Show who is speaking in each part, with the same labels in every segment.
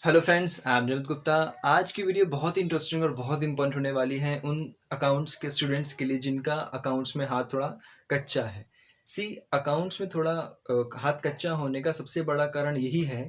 Speaker 1: Hello friends, I am जनित गुप्ता। आज की वीडियो बहुत ही इंटरेस्टिंग और बहुत इंपॉर्टेंट होने वाली है उन अकाउंट्स के स्टूडेंट्स के लिए जिनका अकाउंट्स में हाथ थोड़ा कच्चा है। अकाउंट्स में थोड़ा हाथ कच्चा होने का सबसे बड़ा कारण यही है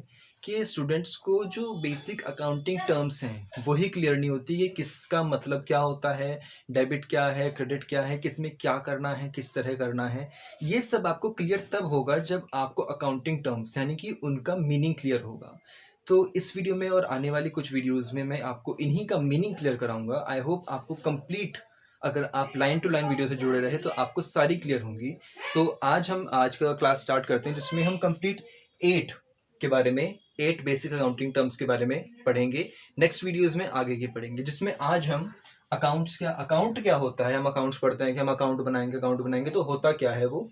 Speaker 1: कि स्टूडेंट्स को जो बेसिक अकाउंटिंग टर्म्स हैं वही क्लियर नहीं होती कि किसका मतलब क्या होता है, डेबिट क्या है, क्रेडिट क्या है, किस में क्या करना है, किस तरह करना है। ये सब आपको क्लियर तब होगा जब आपको अकाउंटिंग टर्म्स यानी कि उनका मीनिंग क्लियर होगा। तो इस वीडियो में और आने वाली कुछ वीडियोस में मैं आपको इन्हीं का मीनिंग क्लियर कराऊंगा। आई होप आपको कंप्लीट, अगर आप लाइन टू लाइन वीडियो से जुड़े रहे तो आपको सारी क्लियर होंगी। तो आज का क्लास स्टार्ट करते हैं जिसमें हम कंप्लीट 8 के बारे में, 8 बेसिक अकाउंटिंग टर्म्स के बारे में पढ़ेंगे। नेक्स्ट वीडियोस में आगे की पढ़ेंगे जिसमें आज हम अकाउंट क्या होता है। हम अकाउंट्स पढ़ते हैं कि हम अकाउंट बनाएंगे तो होता क्या है वो,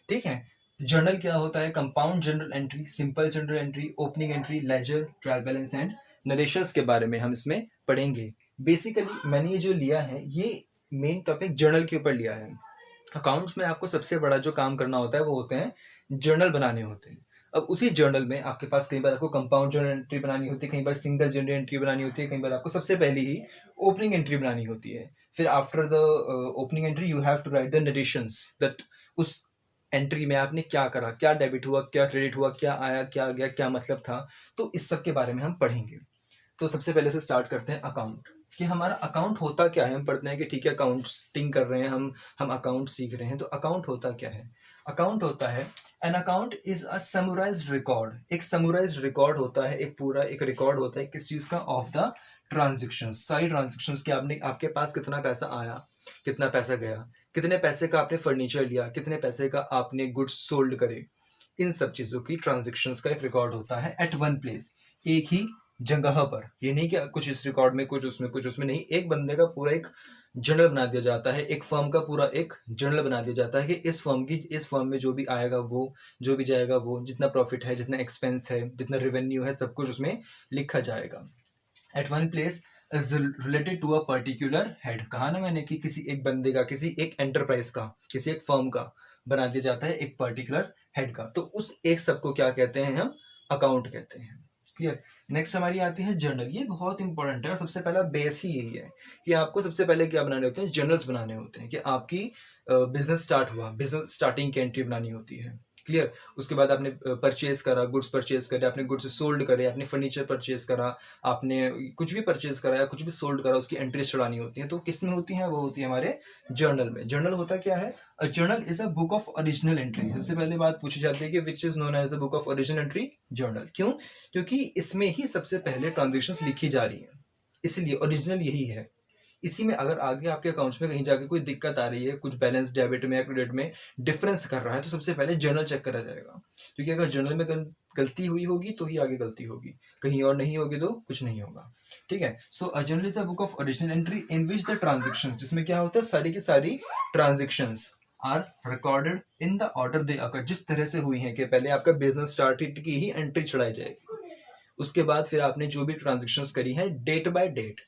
Speaker 1: ठीक है। जर्नल क्या होता है, compound journal entry, simple journal entry, opening entry, ledger, trial balance and narrations के बारे में हम इसमें पढ़ेंगे। बेसिकली मैंने ये जो लिया है ये मेन टॉपिक जर्नल के ऊपर लिया है। अकाउंट्स में आपको सबसे बड़ा जो काम करना होता है वो होते हैं जर्नल बनाने होते हैं। अब उसी जर्नल में आपके पास कई बार आपको कंपाउंड जर्नल एंट्री बनानी होती है, कई बार सिंगल जर्नल एंट्री बनानी होती है, कई बार आपको सबसे पहले ही ओपनिंग एंट्री बनानी होती है। फिर after the opening entry you have to write the narrations, that उस एंट्री में आपने क्या करा, क्या डेबिट हुआ, क्या क्रेडिट हुआ, क्या आया, क्या गया, क्या मतलब था। तो इस सब के बारे में हम पढ़ेंगे। तो सबसे पहले से स्टार्ट करते हैं अकाउंट, कि हमारा अकाउंट होता क्या है। हम पढ़ते हैं कि ठीक है अकाउंटिंग कर रहे हैं, हम अकाउंट सीख रहे हैं। तो अकाउंट होता क्या है? अकाउंट होता है, an account is a summarised record. एक समराइज्ड रिकॉर्ड होता है, एक पूरा एक रिकॉर्ड होता है किस चीज का, ऑफ द ट्रांजेक्शन, सारी ट्रांजेक्शन की। आपने, आपके पास कितना पैसा आया, कितना पैसा गया, कितने पैसे का आपने फर्नीचर लिया, कितने पैसे का आपने गुड्स सोल्ड करे, इन सब चीजों की ट्रांजेक्शन्स का एक रिकॉर्ड होता है एट वन प्लेस, एक ही जगह पर। ये नहीं कि कुछ इस रिकॉर्ड में, कुछ उसमें, कुछ उसमें, नहीं। एक बंदे का पूरा एक जर्नल बना दिया जाता है, एक फर्म का पूरा एक जर्नल बना दिया जाता है कि इस फर्म में जो भी आएगा वो, जो भी जाएगा वो, जितना प्रॉफिट है, जितना एक्सपेंस है, जितना रेवेन्यू है, सब कुछ उसमें लिखा जाएगा at one place is related to a particular head. कहा ना मैंने कि किसी एक बंदे का, किसी एक एंटरप्राइज का, किसी एक फर्म का बना दिया जाता है एक पर्टिकुलर हेड का। तो उस एक सब को क्या कहते हैं, हम अकाउंट कहते हैं। क्लियर। नेक्स्ट हमारी आती है जर्नल। ये बहुत इंपॉर्टेंट है और सबसे पहला बेस ही यही है कि आपको सबसे पहले क्या बनाने होते हैं, जर्नल्स बनाने होते हैं। कि आपकी बिजनेस स्टार्ट हुआ, बिजनेस स्टार्टिंग की एंट्री बनानी होती है। क्लियर। उसके बाद आपने परचेज करा, गुड्स परचेज करे, आपने गुड्स सोल्ड करे, आपने फर्नीचर परचेज करा, आपने कुछ भी परचेज करा या कुछ भी सोल्ड करा, उसकी एंट्री चढ़ानी होती है। तो किस में होती है, वो होती है हमारे जर्नल में। जर्नल होता क्या है? A journal is a book of original entry. सबसे पहले बात पूछी जाती है कि which is known as the book of original entry, journal. क्यों? क्योंकि इसमें ही सबसे पहले ट्रांजेक्शन्स लिखी जा रही है, इसलिए ओरिजिनल यही है। इसी में अगर आगे आपके अकाउंट्स में कहीं जाके कोई दिक्कत आ रही है, कुछ बैलेंस डेबिट में या क्रेडिट में डिफरेंस कर रहा है, तो सबसे पहले जर्नल चेक करा जाएगा। क्योंकि अगर जर्नल में गलती हुई होगी तो ही आगे गलती होगी, कहीं और नहीं होगी तो कुछ नहीं होगा। ठीक है। So a journal is a book of original entry in which the transaction, जिसमें क्या होता है, सारी की सारी transactions are recorded in the order they occur, जिस तरह से हुई है कि पहले आपका बिजनेस स्टार्टेड की ही एंट्री चढ़ाई जाएगी। उसके बाद फिर आपने जो भी ट्रांजेक्शन्स करी है डेट बाय डेट,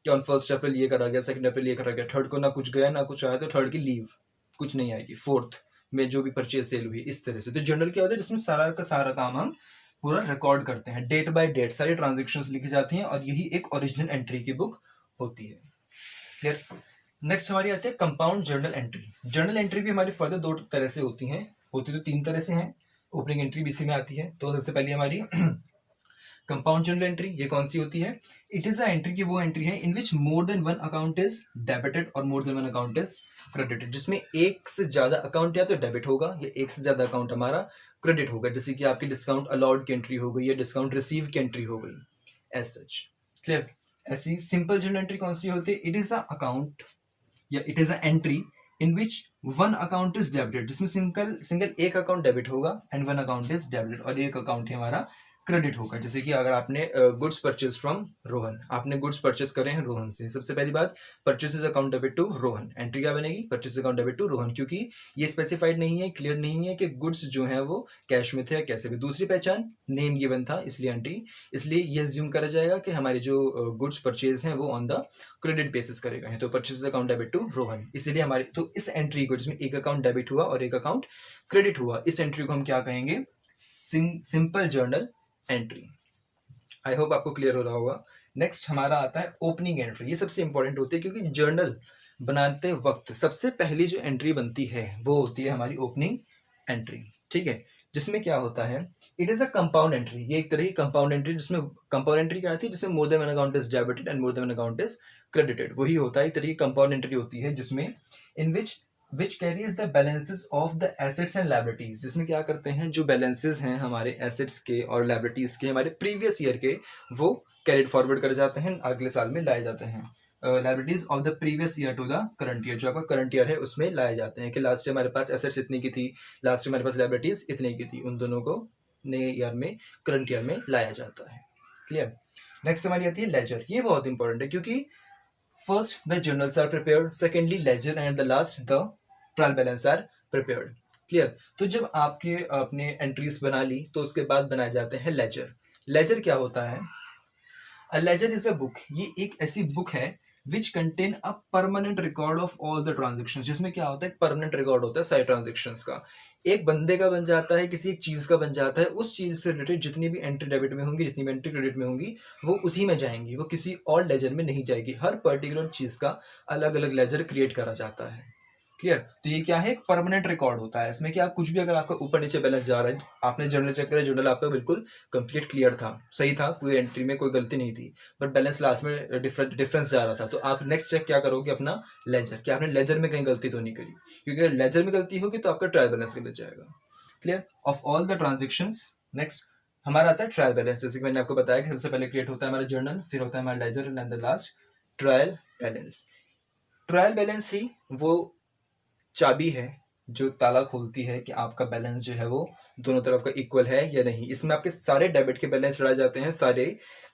Speaker 1: कि ऑन 1 अप्रैल ये करा गया, 2 अप्रैल ये करा गया, थर्ड को ना कुछ गया ना कुछ आया तो थर्ड की लीव कुछ नहीं आएगी, फोर्थ में जो भी परचेज सेल हुई, इस तरह से। तो जर्नल क्या होता है, जिसमें सारा का सारा काम हम पूरा रिकॉर्ड करते हैं, डेट बाय डेट सारी ट्रांजेक्शन्स लिखी जाती हैं, और यही एक ओरिजिनल एंट्री की बुक होती है। क्लियर। नेक्स्ट हमारी आती है compound journal entry. Journal entry भी हमारी फर्दर 2 तरह से होती हैं, होती तो 3 तरह से हैं। ओपनिंग एंट्री भी इसी में आती है। तो सबसे पहले हमारी कंपाउंड जर्नल एंट्री, ये कौन सी होती है? इट इज अ एंट्री की वो एंट्री है in which more than one account is debited और more than one account is credited, जिसमें एक से ज्यादा अकाउंट या तो डेबिट होगा या एक से ज्यादा अकाउंट हमारा क्रेडिट होगा। जैसे कि आपकी डिस्काउंट अलाउड की एंट्री हो गई या डिस्काउंट रिसीव की एंट्री हो गई, एज सच। क्लियर। ऐसी सिंपल जर्नल एंट्री कौन सी होती है? इट इज अ अकाउंट या it is a entry in which one account is debited, जिसमें सिंगल एक अकाउंट डेबिट होगा and one account is debited, और एक अकाउंट ही हमारा क्रेडिट होगा। जैसे कि अगर आपने गुड्स परचेज फ्रॉम रोहन, आपने गुड्स परचेज करे हैं रोहन से, सबसे पहली बात purchase account debit to Rohan, entry क्या बनेगी? Purchase account debit to Rohan, क्योंकि ये स्पेसिफाइड नहीं है, क्लियर नहीं है कि गुड्स जो है वो कैश में थे या कैसे भी। दूसरी पहचान नेम गिवन था, इसलिए एंट्री, इसलिए ये ज्यूम करा जाएगा कि हमारे जो गुड्स परचेज हैं वो ऑन द क्रेडिट बेसिस करे गए हैं। तो purchase account debit to Rohan, इसलिए हमारे, तो इस एंट्री को, जिसमें एक अकाउंट डेबिट हुआ और एक अकाउंट क्रेडिट हुआ, इस एंट्री को हम क्या कहेंगे? Simple journal entry. I hope आपको क्लियर हो रहा होगा। नेक्स्ट हमारा आता है ओपनिंग एंट्री। ये सबसे इंपॉर्टेंट होती है क्योंकि जर्नल बनाते वक्त सबसे पहली जो एंट्री बनती है वो होती है हमारी ओपनिंग एंट्री, ठीक है। जिसमें क्या होता है, it is a compound entry. ये एक तरह की कंपाउंड एंट्री, जिसमें कंपाउंड एंट्री क्या आती है, जिसमें मोर than one account is debited and more than one account is credited. वही होता है, एक तरह की कंपाउंड एंट्री होती है जिसमें in which carries the balances of the assets and liabilities. जिसमें क्या करते हैं, जो बैलेंसेस हैं हमारे एसेट्स के और लायबिलिटीज के हमारे प्रीवियस ईयर के, वो कैरिड फॉरवर्ड कर जाते हैं, अगले साल में लाए जाते हैं। Liabilities of the previous year to the current year, जो आपका करंट ईयर है उसमें लाए जाते हैं कि लास्ट ईयर हमारे पास एसेट्स इतनी की थी, लास्ट ईयर हमारे पास लायबिलिटीज इतनी की थी, उन दोनों को नए ईयर में, करंट ईयर में लाया जाता है। क्लियर। नेक्स्ट हमारी आती है लेजर। ये बहुत इंपॉर्टेंट है क्योंकि first the journals are prepared, secondly ledger and the last the trial balance are prepared. Clear. तो जब आपने एंट्रीज बना ली तो उसके बाद बनाए जाते हैं लेजर। लेजर क्या होता है, अ लेजर इज अ बुक। ये एक ऐसी बुक है which contain a permanent record of all the transaction. जिसमें क्या होता है, परमानेंट रिकॉर्ड होता है सारे ट्रांजेक्शन का। एक बंदे का बन जाता है, किसी एक चीज का बन जाता है, उस चीज से रिलेटेड जितनी भी एंट्री डेबिट में होंगी, जितनी भी एंट्री क्रेडिट में होंगी, वो उसी में जाएंगी, वो किसी और लेजर में नहीं जाएगी। हर पर्टिकुलर चीज का अलग अलग लेजर क्रिएट करा जाता है। क्लियर। तो ये क्या है, एक परमानेंट रिकॉर्ड होता है। इसमें क्या कुछ भी अगर आपका ऊपर नीचे बैलेंस जा रहा है, आपने जर्नल चेक करा, जर्नल आपका बिल्कुल कंप्लीट क्लियर था, सही था, कोई एंट्री में कोई गलती नहीं थी, बट बैलेंस लास्ट में डिफरेंस जा रहा था, तो आप नेक्स्ट चेक क्या करोगे, अपना लेजर, क्या आपने लेजर में कहीं गलती तो नहीं करी, क्योंकि अगर लेजर में गलती होगी तो आपका ट्रायल बैलेंस गलत जाएगा। Clear. Of all the transactions. Next हमारा आता है ट्रायल बैलेंस। जैसे कि मैंने आपको बताया कि सबसे पहले क्रिएट होता है हमारा जर्नल, फिर होता है हमारा ledger and the last trial balance. Trial balance ही वो चाबी है जो ताला खोलती है कि आपका बैलेंस जो है वो दोनों तरफ का इक्वल है या नहीं। इसमें आपके सारे डेबिट के बैलेंस चढ़ाए जाते हैं, सारे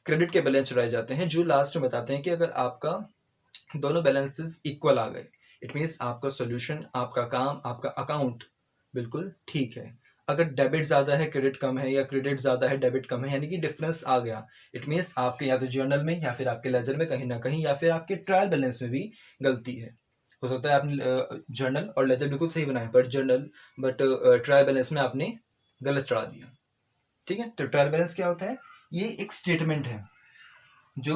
Speaker 1: क्रेडिट के बैलेंस चढ़ाए जाते हैं, जो लास्ट में बताते हैं कि अगर आपका दोनों बैलेंसेस इक्वल आ गए, इट मीन्स आपका सोल्यूशन, आपका काम, आपका अकाउंट बिल्कुल ठीक है। अगर डेबिट ज़्यादा है क्रेडिट कम है, या क्रेडिट ज़्यादा है डेबिट कम है, यानी कि डिफरेंस आ गया, इट मीन्स आपके या तो जर्नल में या फिर आपके लेजर में कहीं ना कहीं, या फिर आपके ट्रायल बैलेंस में भी गलती है। हो सकता है आपने जर्नल और लेजर बिल्कुल सही बनाए, बट ट्रायल बैलेंस में आपने गलत चढ़ा दिया। ठीक है। तो ट्रायल बैलेंस क्या होता है, ये एक स्टेटमेंट है जो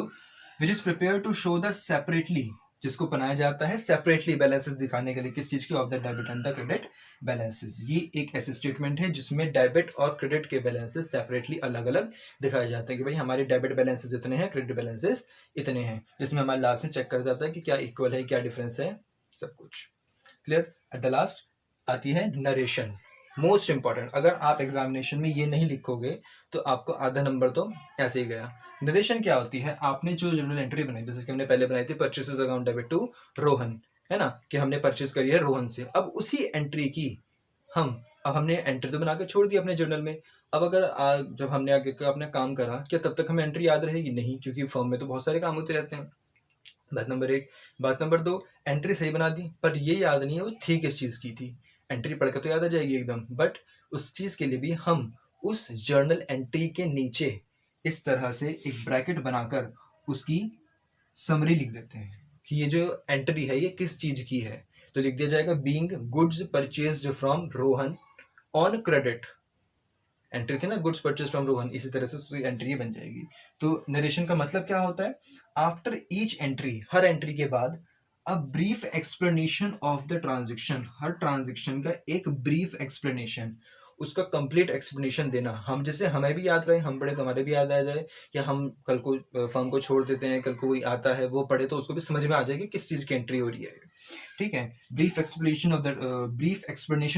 Speaker 1: which is prepare to show the separately, जिसको बनाया जाता है सेपरेटली बैलेंसेस दिखाने के लिए, किस चीज के, of the debit and the credit balances. ये एक ऐसी स्टेटमेंट है जिसमें डेबिट और क्रेडिट के बैलेंसेस सेपरेटली अलग अलग दिखाए जाते हैं कि भाई हमारे डेबिट बैलेंसेस इतने हैं, क्रेडिट बैलेंसेस इतने हैं। इसमें हमारे लास्ट में चेक कर जाता है कि क्या इक्वल है, क्या डिफरेंस है, सब कुछ। क्लियर। एट द लास्ट आती है नरेशन, मोस्ट इंपॉर्टेंट। अगर आप एग्जामिनेशन में ये नहीं लिखोगे तो आपको आधा नंबर तो ऐसे ही गया। नरेशन क्या होती है, आपने जो जर्नल एंट्री बनाई, जैसे कि हमने पहले बनाई थी purchases account debit to Rohan, है ना, कि हमने परचेस करी है रोहन से। अब उसी एंट्री की अब हमने एंट्री तो बना के छोड़ दी अपने जर्नल में। अब अगर जब हमने आगे का अपना काम करा, क्या तब तक हमें एंट्री याद रहेगी? नहीं, क्योंकि फर्म में तो बहुत सारे काम होते रहते हैं। बात नंबर एक। बात नंबर दो, एंट्री सही बना दी पर ये याद नहीं है वो थी किस चीज़ की थी। एंट्री पढ़कर तो याद आ जाएगी एकदम, बट उस चीज़ के लिए भी हम उस जर्नल एंट्री के नीचे इस तरह से एक ब्रैकेट बनाकर उसकी समरी लिख देते हैं कि ये जो एंट्री है ये किस चीज़ की है। तो लिख दिया जाएगा being goods purchased from Rohan on credit. Entry थी ना, गुड्स परचेज फ्रॉम रोहन, इसी तरह से उसकी एंट्री बन जाएगी। तो नरेशन का मतलब क्या होता है, आफ्टर ईच एंट्री, हर एंट्री के बाद a brief explanation of the transaction, her transaction का एक ब्रीफ एक्सप्लेनेशन, उसका कंप्लीट एक्सप्लेनेशन देना। हम जैसे हमें भी याद रहे, हम पढ़े तो हमारे भी याद आ जाए, या हम कल को फर्म को छोड़ देते हैं, कल को कोई आता है वो पढ़े तो उसको भी समझ में आ जाएगी किस चीज़ की एंट्री हो रही है। ठीक है। Brief explanation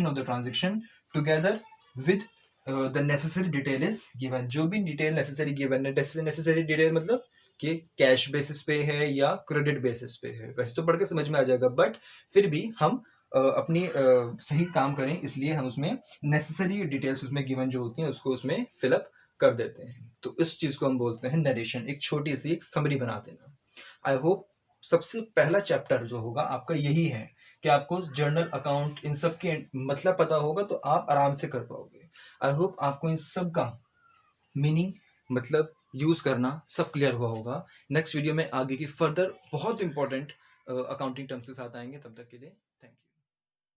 Speaker 1: of the transaction together with the necessary detail is given. जो भी डिटेल नेसेसरी गिवन है, नेसेसरी डिटेल मतलब कि कैश बेसिस पे है या क्रेडिट बेसिस पे है, वैसे तो पढ़ के समझ में आ जाएगा, बट फिर भी हम अपनी सही काम करें इसलिए हम उसमें नेसेसरी डिटेल्स उसमें गिवन जो होती हैं उसको उसमें फिलअप कर देते हैं। तो इस चीज़ को हम बोलते हैं नरेशन, एक छोटी सी एक समरी बना देना। आई होप सबसे पहला चैप्टर जो होगा आपका यही है कि आपको जर्नल अकाउंट इन सब के मतलब पता होगा तो आप आराम से कर पाओगे। आई होप आपको इन सब का मीनिंग, मतलब यूज़ करना सब क्लियर हुआ होगा। नेक्स्ट वीडियो में आगे की फर्दर बहुत इंपॉर्टेंट अकाउंटिंग टर्म्स के साथ आएंगे, तब तक के लिए